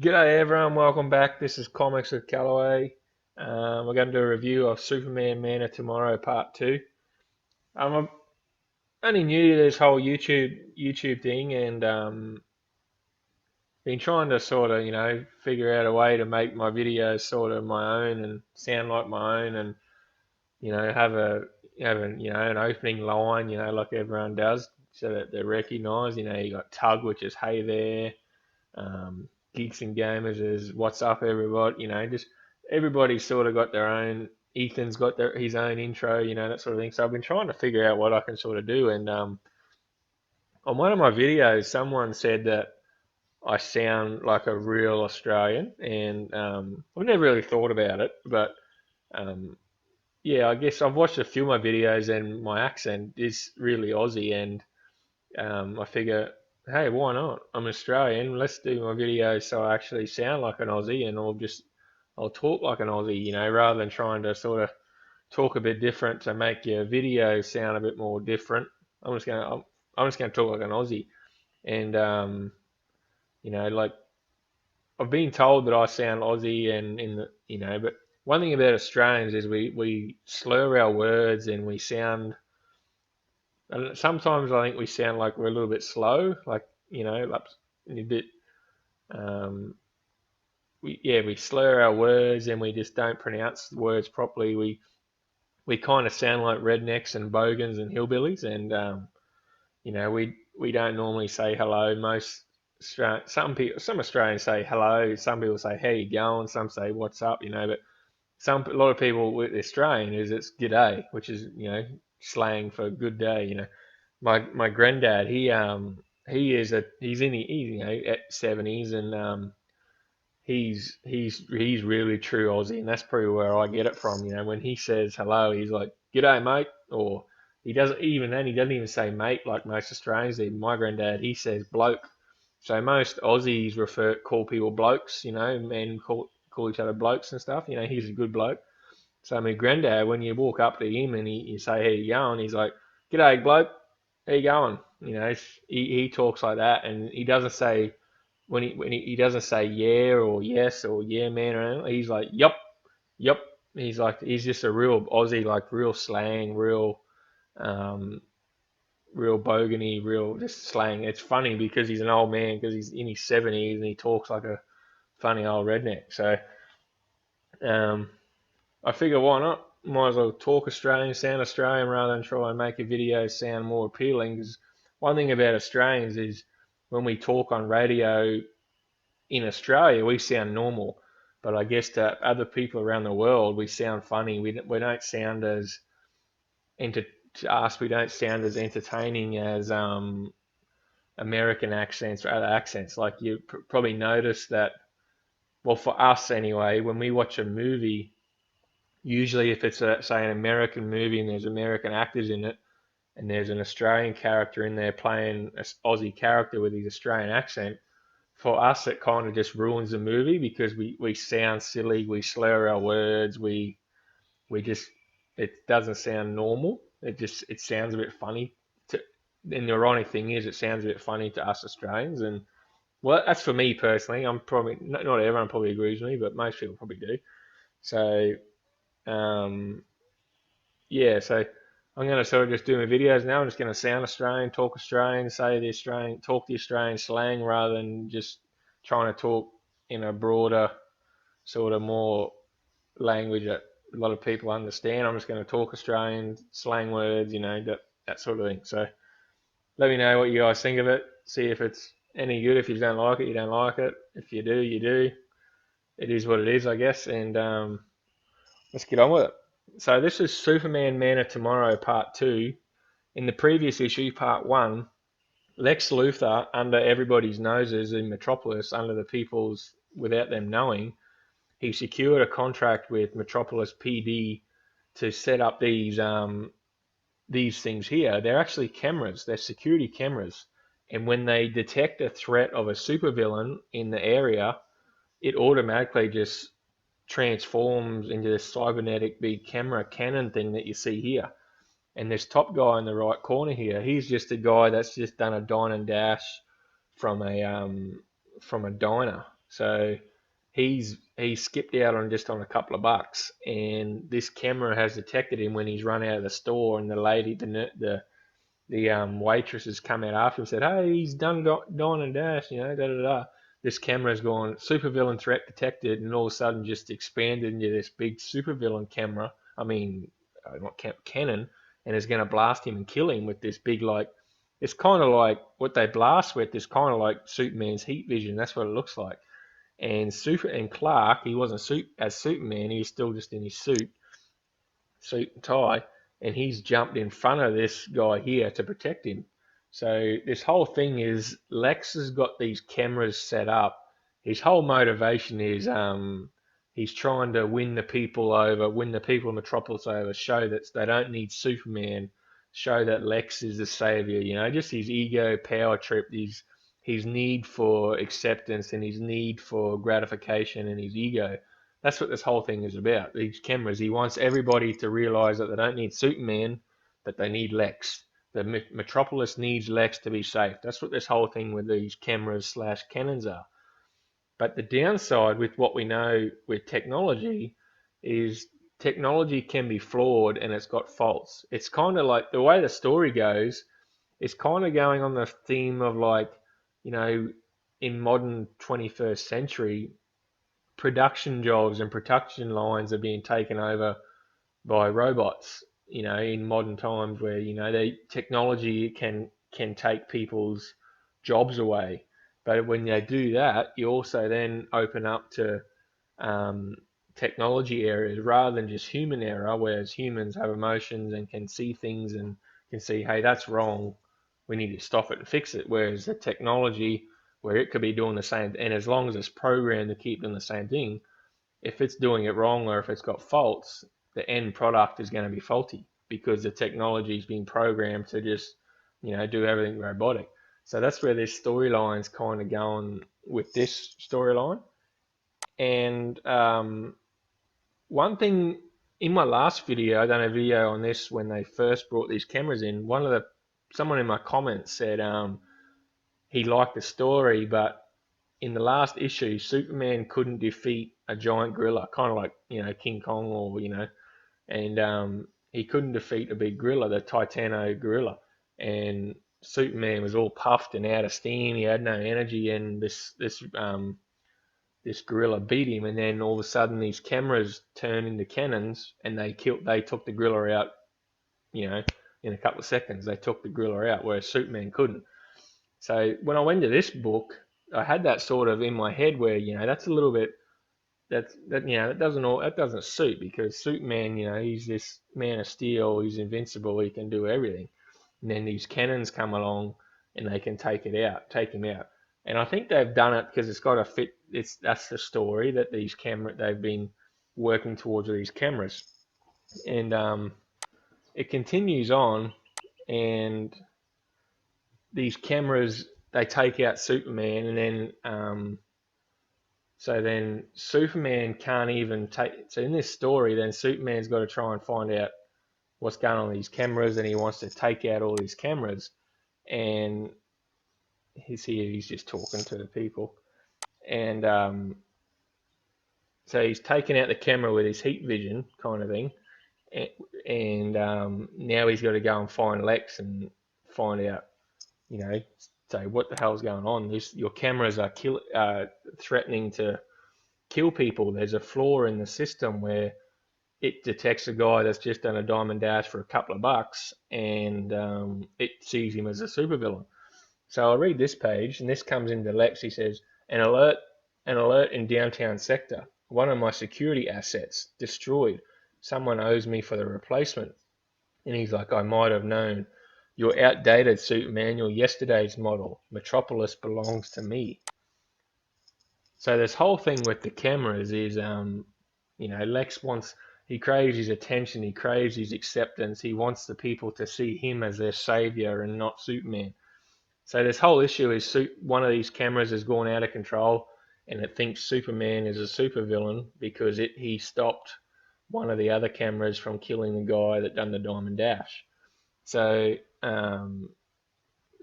G'day everyone, welcome back. This is Comics with Callaway. We're going to do a review of Superman Man of Tomorrow Part 2. I'm only new to this whole YouTube thing and been trying to sort of, figure out a way to make my videos sort of my own and sound like my own and, have an opening line, like everyone does so that they're recognized. You got Tug, which is hey there. Geeks and Gamers is what's up, everybody. Just everybody's sort of got their own. Ethan's got his own intro, that sort of thing. So I've been trying to figure out what I can sort of do. And on one of my videos, someone said that I sound like a real Australian, and I've never really thought about it, but um, yeah, I guess I've watched a few of my videos, and my accent is really Aussie, and I figure, hey, why not? I'm Australian. Let's do my videos so I actually sound like an Aussie, and I'll talk like an Aussie, rather than trying to sort of talk a bit different to make your video sound a bit more different. I'm just gonna talk like an Aussie, and like I've been told that I sound Aussie, and but one thing about Australians is we slur our words and we sound. And sometimes I think we sound like we're a little bit slow, like like a bit. Um, we slur our words and we just don't pronounce the words properly. We kind of sound like rednecks and bogans and hillbillies, and we don't normally say hello. Some Australians say hello. Some people say how you going. Some say what's up. But a lot of people with Australian is it's g'day, which is slang for good day. My granddad, he's in at 70s, and he's really true Aussie, and that's probably where I get it from. When he says hello, he's like "G'day, mate," or he doesn't even say mate like most Australians. My granddad, he says bloke. So most Aussies call people blokes. Men call each other blokes and stuff. He's a good bloke. So my granddad, when you walk up to him and you say how you going, he's like, "G'day, bloke. How you going?" He talks like that, and he doesn't say he doesn't say yeah or yes or yeah man or anything. He's like yup, yup. He's just a real Aussie, like real slang, um, real bogany, real just slang. It's funny because he's an old man because he's in his 70s and he talks like a funny old redneck. So um, I figure why not? Might as well talk Australian, sound Australian rather than try and make a video sound more appealing. Because one thing about Australians is when we talk on radio in Australia, we sound normal. But I guess to other people around the world, we sound funny. We don't sound as enter, to us, we don't sound as entertaining as American accents or other accents. Like you probably notice that. Well, for us anyway, when we watch a movie, usually if it's say an American movie and there's American actors in it, and there's an Australian character in there playing an Aussie character with his Australian accent, for us it kind of just ruins the movie because we sound silly, we slur our words, we just it doesn't sound normal. It sounds a bit funny. To, and the ironic thing is, it sounds a bit funny to us Australians, and well, that's for me personally. I'm probably not everyone probably agrees with me, but most people probably do. So um, yeah, so I'm going to sort of just do my videos now. I'm just going to sound Australian, talk Australian, talk the Australian slang rather than just trying to talk in a broader, sort of more language that a lot of people understand. I'm just going to talk Australian slang words, that sort of thing. So let me know what you guys think of it. See if it's any good. If you don't like it, you don't like it. If you do, you do. It is what it is, I guess. And let's get on with it. So this is Superman Man of Tomorrow Part 2. In the previous issue, Part 1, Lex Luthor, under everybody's noses in Metropolis, under the people's, without them knowing, he secured a contract with Metropolis PD to set up these things here. They're actually cameras. They're security cameras. And when they detect a threat of a supervillain in the area, it automatically just transforms into this cybernetic big camera cannon thing that you see here. And this top guy in the right corner here, he's just a guy that's just done a dine and dash from a diner. So he's skipped out on just on a couple of bucks, and this camera has detected him when he's run out of the store, and the lady, the waitress has come out after him and said, "Hey, he's done Dine and Dash, da da da." This camera's gone supervillain threat detected, and all of a sudden just expanded into this big supervillain camera. I mean, not Canon, and is going to blast him and kill him with this big like. It's kind of like what they blast with. Is kind of like Superman's heat vision. That's what it looks like. And Clark, he wasn't as Superman. He was still just in his suit and tie, and he's jumped in front of this guy here to protect him. So this whole thing is Lex has got these cameras set up. His whole motivation is he's trying to win the people over, win the people of Metropolis over, show that they don't need Superman, show that Lex is the savior. Just his ego power trip, his need for acceptance and his need for gratification and his ego. That's what this whole thing is about. These cameras. He wants everybody to realize that they don't need Superman, but they need Lex. The Metropolis needs Lex to be safe. That's what this whole thing with these cameras slash cannons are. But the downside with what we know with technology is technology can be flawed and it's got faults. It's kind of like the way the story goes, it's kind of going on the theme of like, you know, in modern 21st century, production jobs and production lines are being taken over by robots. In modern times where the technology can take people's jobs away, but when they do that, you also then open up to um, technology areas rather than just human error, whereas humans have emotions and can see things and can see, hey, that's wrong, we need to stop it and fix it. Whereas the technology, where it could be doing the same, and as long as it's programmed to keep doing the same thing, if it's doing it wrong or if it's got faults, the end product is going to be faulty because the technology has been programmed to just, do everything robotic. So that's where this storyline's kind of going with this storyline. And one thing in my last video, I done a video on this when they first brought these cameras in. Someone in my comments said he liked the story, but in the last issue, Superman couldn't defeat a giant gorilla, kind of like King Kong, or and he couldn't defeat a big gorilla, the Titano gorilla, and Superman was all puffed and out of steam. He had no energy, and this gorilla beat him, and then all of a sudden these cameras turned into cannons, and they took the gorilla out, you know, in a couple of seconds. They took the gorilla out, whereas Superman couldn't. So when I went to this book, I had that sort of in my head where that's a little bit that doesn't suit, because Superman, he's this man of steel, he's invincible, he can do everything, and then these cannons come along and they can take him out. And I think they've done it because it's got to fit. That's the story that they've been working towards with these cameras, and it continues on, and these cameras, they take out Superman, and then so then Superman can't even take. So in this story, then Superman's got to try and find out what's going on with these cameras, and he wants to take out all these cameras. And he's here, he's just talking to the people, and so he's taken out the camera with his heat vision kind of thing, and now he's got to go and find Lex and find out, say what the hell's going on. Your cameras are threatening to kill people. There's a flaw in the system where it detects a guy that's just done a diamond dash for a couple of bucks, and it sees him as a supervillain. So I'll read this page, and this comes into Lex. He says, an alert in downtown sector. One of my security assets destroyed. Someone owes me for the replacement. And he's like, I might have known. You're outdated, Superman. You're yesterday's model. Metropolis belongs to me. So this whole thing with the cameras is, Lex he craves his attention, he craves his acceptance, he wants the people to see him as their savior and not Superman. So this whole issue is one of these cameras has gone out of control, and it thinks Superman is a supervillain because he stopped one of the other cameras from killing the guy that done the diamond dash. So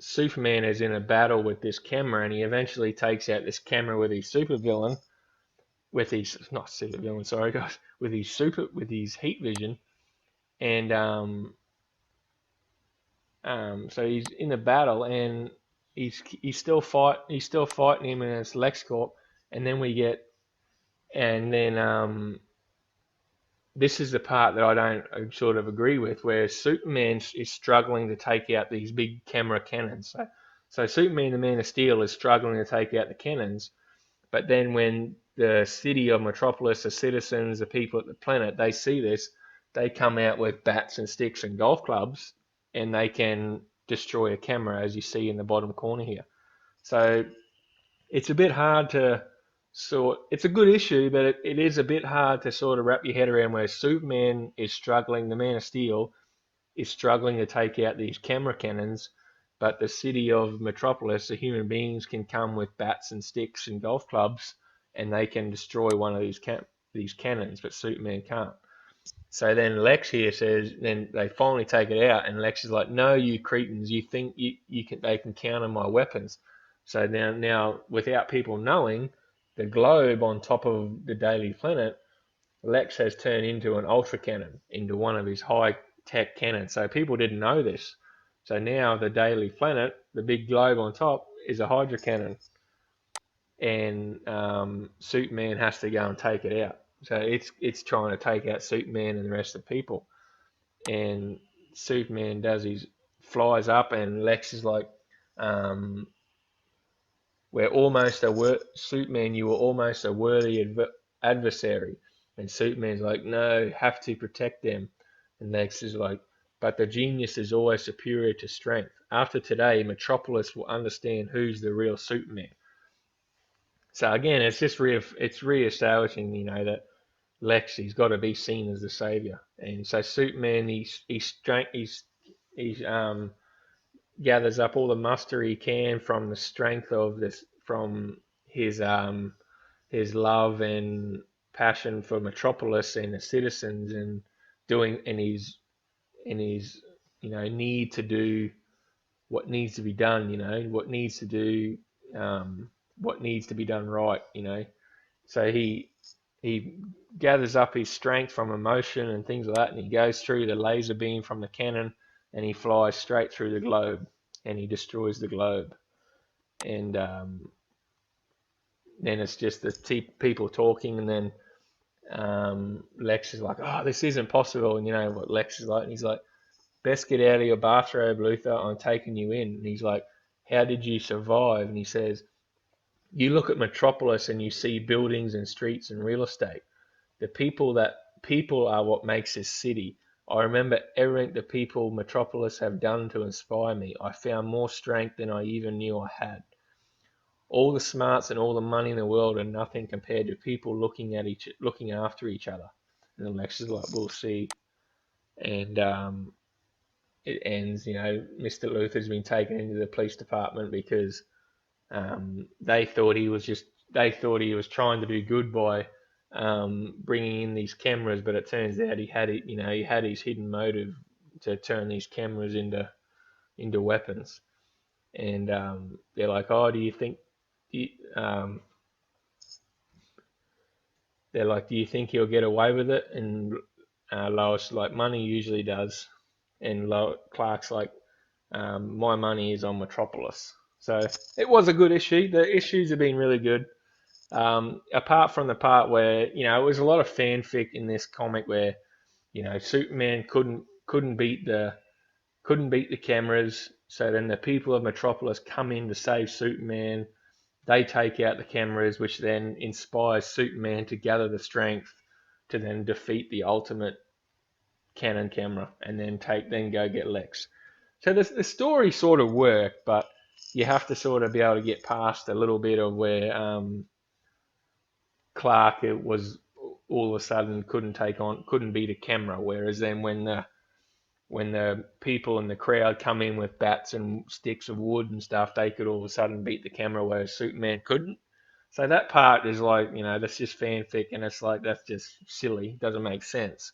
Superman is in a battle with this camera, and he eventually takes out this camera with his supervillain, with his not supervillain, sorry guys, with his heat vision, and so he's in the battle, and he's still fighting him, and it's LexCorp, and then we get, and then this is the part that I don't sort of agree with, where Superman is struggling to take out these big camera cannons. So Superman, the Man of Steel, is struggling to take out the cannons, but then when the city of Metropolis, the citizens, the people at the planet, they see this, they come out with bats and sticks and golf clubs, and they can destroy a camera, as you see in the bottom corner here. So it's a bit hard to it's a good issue, but it is a bit hard to sort of wrap your head around where Superman is struggling, the Man of Steel is struggling to take out these camera cannons, but the city of Metropolis, the human beings can come with bats and sticks and golf clubs, and they can destroy one of these cannons, but Superman can't. So then Lex here says, then they finally take it out, and Lex is like, "No, you cretins! You think you can they can counter my weapons?" So now without people knowing, the globe on top of the Daily Planet, Lex has turned into an ultra cannon, into one of his high tech cannons. So people didn't know this. So now the Daily Planet, the big globe on top, is a hydra cannon, and Superman has to go and take it out. So it's trying to take out Superman and the rest of the people, and Superman flies up, and Lex is like, um, "We're almost Superman. You were almost a worthy adversary," and Superman's like, "No, have to protect them," and Lex is like, "But the genius is always superior to strength. After today, Metropolis will understand who's the real Superman." So again, it's re-establishing, that Lex, he's got to be seen as the savior, and so Superman, he's gathers up all the muster he can from the strength of this, from his love and passion for Metropolis and the citizens, and doing and his need to do what needs to be done, what needs to be done right, So he gathers up his strength from emotion and things like that, and he goes through the laser beam from the cannon, and he flies straight through the globe, and he destroys the globe. And then it's just the people talking, and then Lex is like, "Oh, this isn't possible," and you know what Lex is like, and he's like, "Best get out of your bathrobe, Luthor. I'm taking you in." And he's like, "How did you survive?" And he says, "You look at Metropolis and you see buildings and streets and real estate. People are what makes this city. I remember everything the people Metropolis have done to inspire me. I found more strength than I even knew I had. All the smarts and all the money in the world are nothing compared to people looking after each other." And then Lex is like, "We'll see." And it ends, Mr. Luther's been taken into the police department because they thought he was trying to do good by bringing in these cameras, but it turns out he had his hidden motive to turn these cameras into weapons. And they're like, "Oh, do you think?" Um, they're like, "Do you think he'll get away with it?" And Lois like, "Money usually does," and Clark's like, "My money is on Metropolis." So it was a good issue. The issues have been really good. Apart from the part where it was a lot of fanfic in this comic where Superman couldn't beat the cameras. So then the people of Metropolis come in to save Superman. They take out the cameras, which then inspires Superman to gather the strength to then defeat the ultimate Canon camera, and then go get Lex. So the story sort of worked, but you have to sort of be able to get past a little bit of where Clark, it was all of a sudden couldn't beat a camera, whereas then when the people in the crowd come in with bats and sticks of wood and stuff, they could all of a sudden beat the camera, whereas Superman couldn't. So that part is like, that's just fanfic, and it's like, that's just silly, doesn't make sense.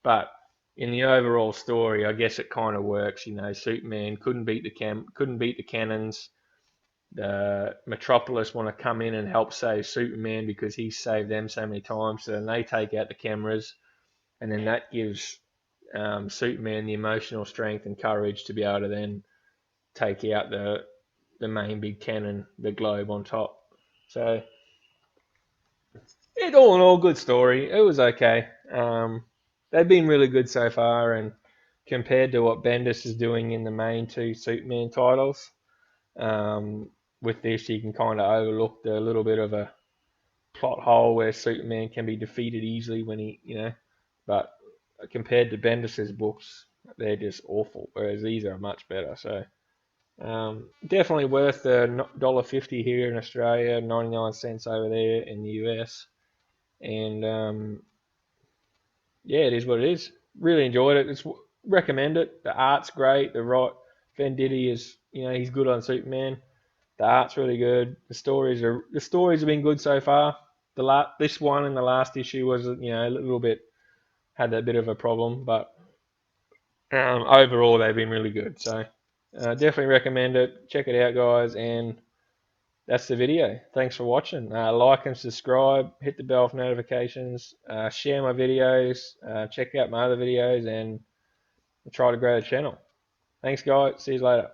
But in the overall story, I guess it kind of works. Superman couldn't beat the cannons. The Metropolis want to come in and help save Superman because he's saved them so many times. So then they take out the cameras, and then that gives Superman the emotional strength and courage to be able to then take out the main big cannon, the globe on top. So it all in all, good story. It was okay. They've been really good so far, and compared to what Bendis is doing in the main two Superman titles, um, with this you can kind of overlook the little bit of a plot hole where Superman can be defeated easily when but compared to Bendis's books, they're just awful. Whereas these are much better. So definitely worth the $1.50 here in Australia, 99 cents over there in the US, and yeah, it is what it is. Really enjoyed it. Recommend it. The art's great. Venditti is he's good on Superman. The art's really good. The stories have been good so far. This one and the last issue was a little bit had that bit of a problem, but overall they've been really good. So definitely recommend it. Check it out, guys, and that's the video. Thanks for watching. Like and subscribe. Hit the bell for notifications. Share my videos. Check out my other videos and try to grow the channel. Thanks, guys. See you later.